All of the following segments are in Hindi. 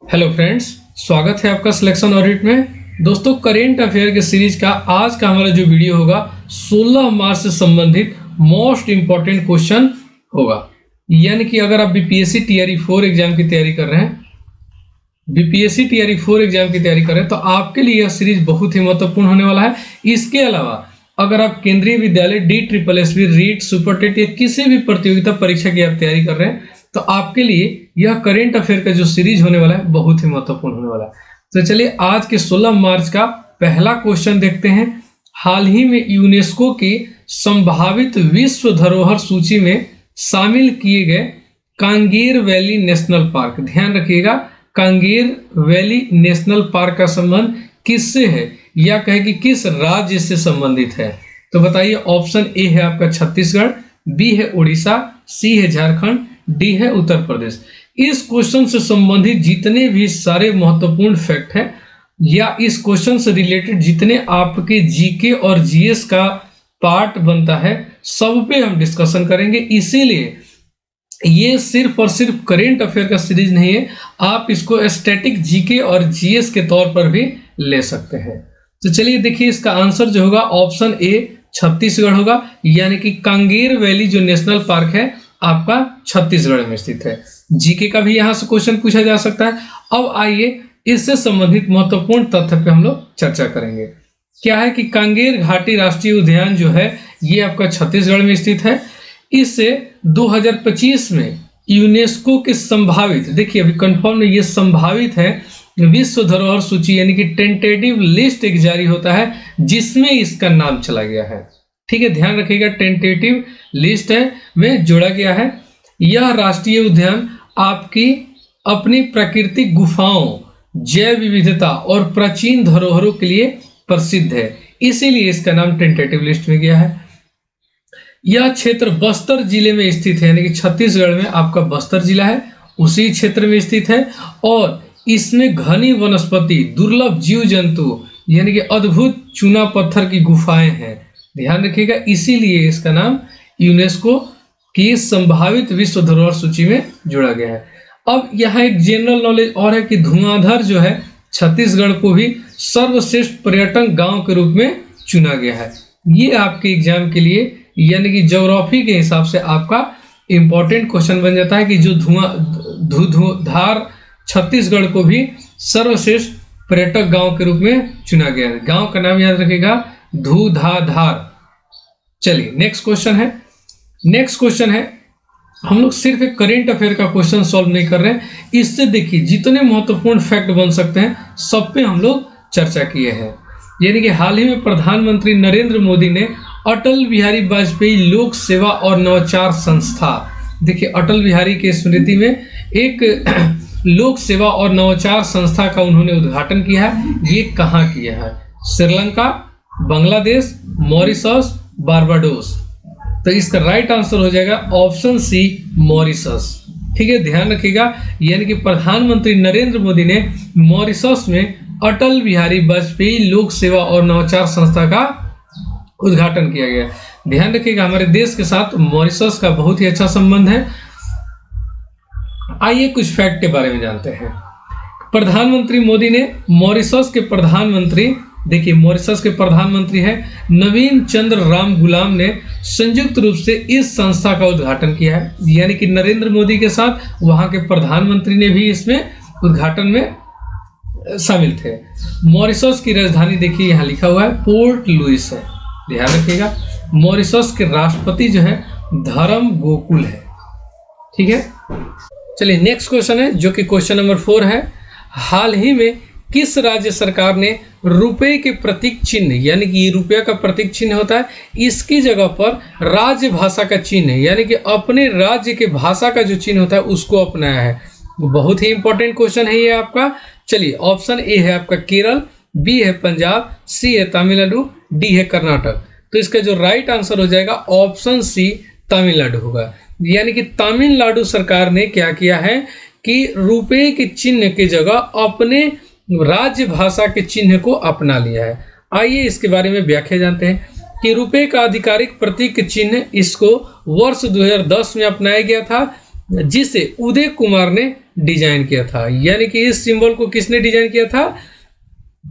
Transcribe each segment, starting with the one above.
हेलो फ्रेंड्स, स्वागत है आपका सिलेक्शन ऑडिट में। दोस्तों, करेंट अफेयर के सीरीज का आज का हमारा जो वीडियो होगा 16 मार्च से संबंधित मोस्ट इंपॉर्टेंट क्वेश्चन होगा। यानी कि अगर आप बीपीएससी टीआरई 4 एग्जाम की तैयारी कर रहे हैं, तो आपके लिए यह सीरीज बहुत ही महत्वपूर्ण होने वाला है। इसके अलावा अगर आप केंद्रीय विद्यालय DSSB रीट सुपरटेट या किसी भी प्रतियोगिता परीक्षा की आप तैयारी कर रहे हैं तो आपके लिए यह करेंट अफेयर का जो सीरीज होने वाला है बहुत ही महत्वपूर्ण होने वाला है। तो चलिए आज के 16 मार्च का पहला क्वेश्चन देखते हैं। हाल ही में यूनेस्को की संभावित विश्व धरोहर सूची में शामिल किए गए कांगेर वैली नेशनल पार्क, ध्यान रखिएगा, कांगेर वैली नेशनल पार्क का संबंध किससे है या कहे कि किस राज्य से संबंधित है। तो बताइए, ऑप्शन ए है आपका छत्तीसगढ़, बी है उड़ीसा, सी है झारखंड, डी है उत्तर प्रदेश। इस क्वेश्चन से संबंधित जितने भी सारे महत्वपूर्ण फैक्ट हैं या इस क्वेश्चन से रिलेटेड जितने आपके जीके और जीएस का पार्ट बनता है सब पे हम डिस्कशन करेंगे। इसीलिए ये सिर्फ और सिर्फ करेंट अफेयर का सीरीज नहीं है, आप इसको स्टैटिक जीके और जीएस के तौर पर भी ले सकते हैं। तो चलिए देखिए, इसका आंसर जो होगा ऑप्शन ए छत्तीसगढ़ होगा, यानी कि कांगेर वैली जो नेशनल पार्क है आपका छत्तीसगढ़ में स्थित है। जीके का भी यहां से क्वेश्चन पूछा जा सकता है। अब आइए इससे संबंधित महत्वपूर्ण तथ्य पे हम लोग चर्चा करेंगे। क्या है कि कांगेर घाटी राष्ट्रीय उद्यान जो है ये आपका छत्तीसगढ़ में स्थित है। इससे 2025 में यूनेस्को के संभावित, देखिए अभी कंफर्म नहीं, ये संभावित है, विश्व धरोहर सूची यानी कि टेंटेटिव लिस्ट एक जारी होता है जिसमें इसका नाम चला गया है। ठीक है, ध्यान रखिएगा, टेंटेटिव लिस्ट है में जोड़ा गया है। यह राष्ट्रीय उद्यान आपकी अपनी प्राकृतिक गुफाओं, जैव विविधता और प्राचीन धरोहरों के लिए प्रसिद्ध है, इसीलिए इसका नाम टेंटेटिव लिस्ट में गया है। यह क्षेत्र बस्तर जिले में स्थित है, यानी कि छत्तीसगढ़ में आपका बस्तर जिला है, उसी क्षेत्र में स्थित है और इसमें घनी वनस्पति, दुर्लभ जीव जंतु यानी कि अद्भुत चूना पत्थर की गुफाएं हैं। ध्यान रखिएगा, इसीलिए इसका नाम यूनेस्को की संभावित विश्व धरोहर सूची में जोड़ा गया है। अब यहाँ एक जनरल नॉलेज और है कि धुआंधार जो है छत्तीसगढ़ को भी सर्वश्रेष्ठ पर्यटन गांव के रूप में चुना गया है। ये आपके एग्जाम के लिए यानी कि ज्योग्राफी के हिसाब से आपका इंपॉर्टेंट क्वेश्चन बन जाता है कि जो धुआंधार छत्तीसगढ़ को भी सर्वश्रेष्ठ पर्यटक गांव के रूप में चुना गया है। गांव का नाम याद रखिएगा, धुआंधार। चलिए नेक्स्ट क्वेश्चन है, हम लोग सिर्फ एक करेंट अफेयर का क्वेश्चन सॉल्व नहीं कर रहे हैं, इससे देखिए जितने महत्वपूर्ण फैक्ट बन सकते हैं सब पे हम लोग चर्चा किए हैं। यानी कि हाल ही में प्रधानमंत्री नरेंद्र मोदी ने अटल बिहारी वाजपेयी लोक सेवा और नवाचार संस्था, देखिए अटल बिहारी के स्मृति में एक लोक सेवा और नवाचार संस्था का उन्होंने उद्घाटन किया है। ये कहाँ किया है? Sri Lanka, Bangladesh, Mauritius, Barbados. तो इसका राइट आंसर हो जाएगा ऑप्शन सी, मॉरिशस। ठीक है, ध्यान रखिएगा, यानी कि प्रधानमंत्री नरेंद्र मोदी ने मॉरिशस में अटल बिहारी वाजपेयी लोक सेवा और नवाचार संस्था का उद्घाटन किया गया। ध्यान रखिएगा, हमारे देश के साथ मॉरिशस का बहुत ही अच्छा संबंध है। आइए कुछ फैक्ट के बारे में जानते हैं। प्रधानमंत्री मोदी ने मॉरिशस के प्रधानमंत्री, देखिए मॉरिशस के प्रधानमंत्री है नवीन चंद्र राम गुलाम ने संयुक्त रूप से इस संस्था का उद्घाटन किया है। यानी कि नरेंद्र मोदी के साथ वहां के प्रधानमंत्री ने भी इसमें उद्घाटन में शामिल थे। मॉरिशस की राजधानी देखिए यहाँ लिखा हुआ है पोर्ट लुइस है। ध्यान रखिएगा, मॉरिशस के राष्ट्रपति जो है धर्म गोकुल है। ठीक है, चलिए नेक्स्ट क्वेश्चन है जो कि क्वेश्चन नंबर 4 है। हाल ही में किस राज्य सरकार ने रुपए के प्रतीक चिन्ह, यानी कि ये रुपया का प्रतीक चिन्ह होता है, इसकी जगह पर राज्य भाषा का चिन्ह यानी कि अपने राज्य के भाषा का जो चिन्ह होता है उसको अपनाया है? बहुत ही इंपॉर्टेंट क्वेश्चन है ये आपका। चलिए, ऑप्शन ए है आपका केरल, बी है पंजाब, सी है तमिलनाडु, डी है कर्नाटक। तो इसका जो राइट आंसर हो जाएगा ऑप्शन सी, तमिलनाडु होगा। यानी कि तमिलनाडु सरकार ने क्या किया है कि रुपए के चिन्ह की जगह अपने राज्य भाषा के चिन्ह को अपना लिया है। आइए इसके बारे में व्याख्या जानते हैं कि रुपए का आधिकारिक प्रतीक चिन्ह इसको वर्ष 2010 में अपनाया गया था जिसे उदय कुमार ने डिजाइन किया था। यानी कि इस सिंबल को किसने डिजाइन किया था?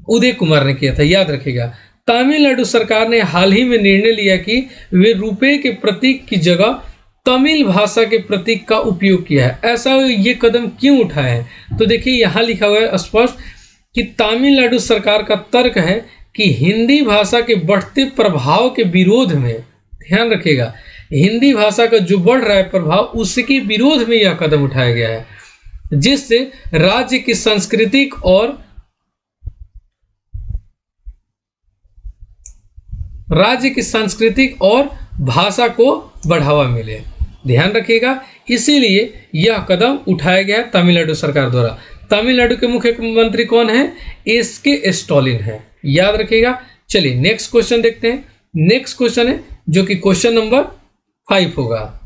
उदय कुमार ने किया था, याद रखिएगा। तमिलनाडु सरकार ने हाल ही में निर्णय लिया कि वे रुपए के प्रतीक की जगह तमिल भाषा के प्रतीक का उपयोग किया है। ऐसा ये कदम क्यों उठाया है? तो देखिए यहाँ लिखा हुआ है स्पष्ट कि तमिलनाडु सरकार का तर्क है कि हिंदी भाषा के बढ़ते प्रभाव के विरोध में, ध्यान रखिएगा, हिंदी भाषा का जो बढ़ रहा है प्रभाव, उसके विरोध में यह कदम उठाया गया है, जिससे राज्य की सांस्कृतिक और भाषा को बढ़ावा मिले। ध्यान रखिएगा, इसीलिए यह कदम उठाया गया है तमिलनाडु सरकार द्वारा। तमिलनाडु के मुख्यमंत्री कौन है? एसके स्टालिन है, याद रखिएगा। चलिए नेक्स्ट क्वेश्चन देखते हैं। नेक्स्ट क्वेश्चन है जो कि क्वेश्चन नंबर 5 होगा।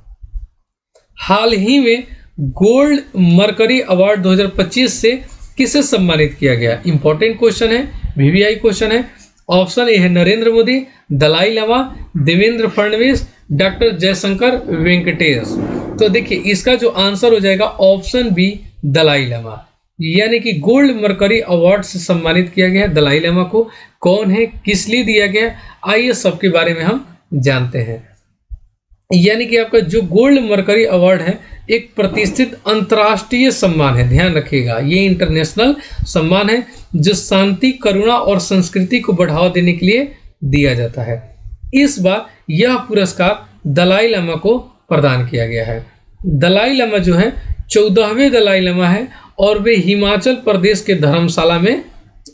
हाल ही में गोल्ड मरकरी अवार्ड 2025 से किसे सम्मानित किया गया? इंपॉर्टेंट क्वेश्चन है, वीवीआई क्वेश्चन है। ऑप्शन ए है नरेंद्र मोदी, दलाई लामा, देवेंद्र फडणवीस, डॉक्टर जयशंकर वेंकटेश। तो देखिए इसका जो आंसर हो जाएगा ऑप्शन बी, दलाई लामा। यानी कि गोल्ड मरकरी अवार्ड से सम्मानित किया गया है दलाई लामा को। कौन है, किस लिए दिया गया, आइए सबके बारे में हम जानते हैं। यानी कि आपका जो गोल्ड मरकरी अवार्ड है एक प्रतिष्ठित अंतर्राष्ट्रीय सम्मान है, ध्यान रखिएगा, ये इंटरनेशनल सम्मान है जो शांति, करुणा और संस्कृति को बढ़ावा देने के लिए दिया जाता है। इस बार यह पुरस्कार दलाई लामा को प्रदान किया गया है। दलाई लामा जो है 14वें दलाई लामा है और वे हिमाचल प्रदेश के धर्मशाला में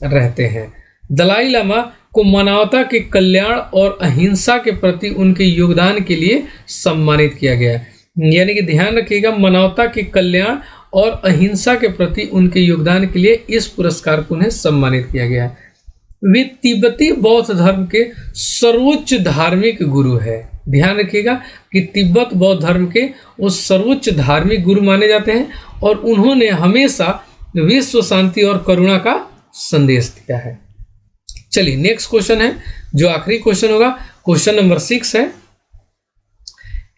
रहते हैं। दलाई लामा को मानवता के कल्याण और अहिंसा के प्रति उनके योगदान के लिए सम्मानित किया गया है। यानी कि ध्यान रखिएगा, मानवता के कल्याण और अहिंसा के प्रति उनके योगदान के लिए इस पुरस्कार को उन्हें सम्मानित किया गया है। वे तिब्बती बौद्ध धर्म के सर्वोच्च धार्मिक गुरु है। ध्यान रखिएगा कि तिब्बत बौद्ध धर्म के वो सर्वोच्च धार्मिक गुरु माने जाते हैं और उन्होंने हमेशा विश्व शांति और करुणा का संदेश दिया है। चलिए नेक्स्ट क्वेश्चन है जो आखिरी क्वेश्चन होगा, क्वेश्चन नंबर 6 है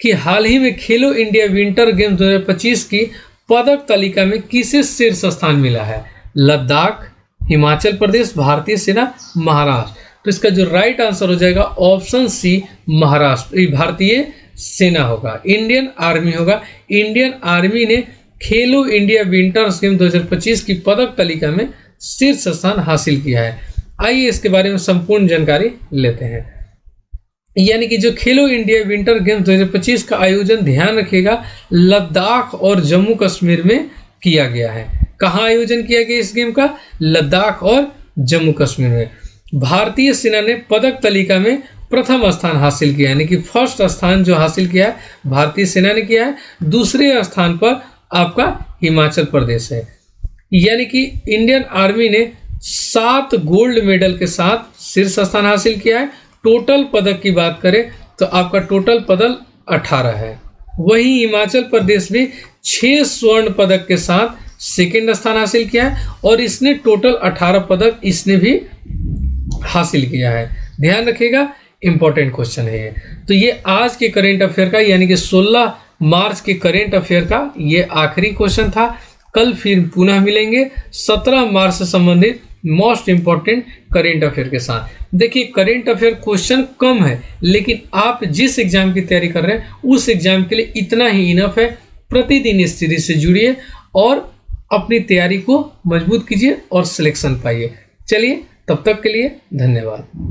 कि हाल ही में खेलो इंडिया विंटर गेम्स 2025 की पदक तालिका में किसे शीर्ष स्थान मिला है? लद्दाख, हिमाचल प्रदेश, भारतीय सेना, महाराष्ट्र। तो इसका जो राइट आंसर हो जाएगा ऑप्शन सी, महाराष्ट्र, भारतीय सेना होगा, इंडियन आर्मी होगा। इंडियन आर्मी ने खेलो इंडिया विंटर्स गेम 2025 की पदक तालिका में शीर्ष स्थान हासिल किया है। आइए इसके बारे में संपूर्ण जानकारी लेते हैं। यानी कि जो खेलो इंडिया विंटर गेम्स 2025 का आयोजन, ध्यान रखिएगा, लद्दाख और जम्मू कश्मीर में किया गया है। कहाँ आयोजन किया गया इस गेम का? लद्दाख और जम्मू कश्मीर में। भारतीय सेना ने पदक तालिका में प्रथम स्थान हासिल किया, यानी कि फर्स्ट स्थान जो हासिल किया है भारतीय सेना ने किया है। दूसरे स्थान पर आपका हिमाचल प्रदेश है। यानी कि इंडियन आर्मी ने 7 गोल्ड मेडल के साथ शीर्ष स्थान हासिल किया है। टोटल पदक की बात करें तो आपका टोटल पदक 18 है। वहीं हिमाचल प्रदेश में 6 स्वर्ण पदक के साथ सेकंड स्थान हासिल किया है और इसने टोटल 18 पदक इसने भी हासिल किया है। ध्यान रखिएगा, इंपॉर्टेंट क्वेश्चन है ये। तो ये आज के करेंट अफेयर का, यानी कि 16 मार्च के करेंट अफेयर का ये आखिरी क्वेश्चन था। कल फिर पुनः मिलेंगे 17 मार्च से संबंधित मोस्ट इंपॉर्टेंट करेंट अफेयर के साथ। देखिए करेंट अफेयर क्वेश्चन कम है, लेकिन आप जिस एग्जाम की तैयारी कर रहे हैं उस एग्जाम के लिए इतना ही इनफ है। प्रतिदिन इस सीरीज से जुड़िए और अपनी तैयारी को मजबूत कीजिए और सिलेक्शन पाइए। चलिए तब तक के लिए धन्यवाद।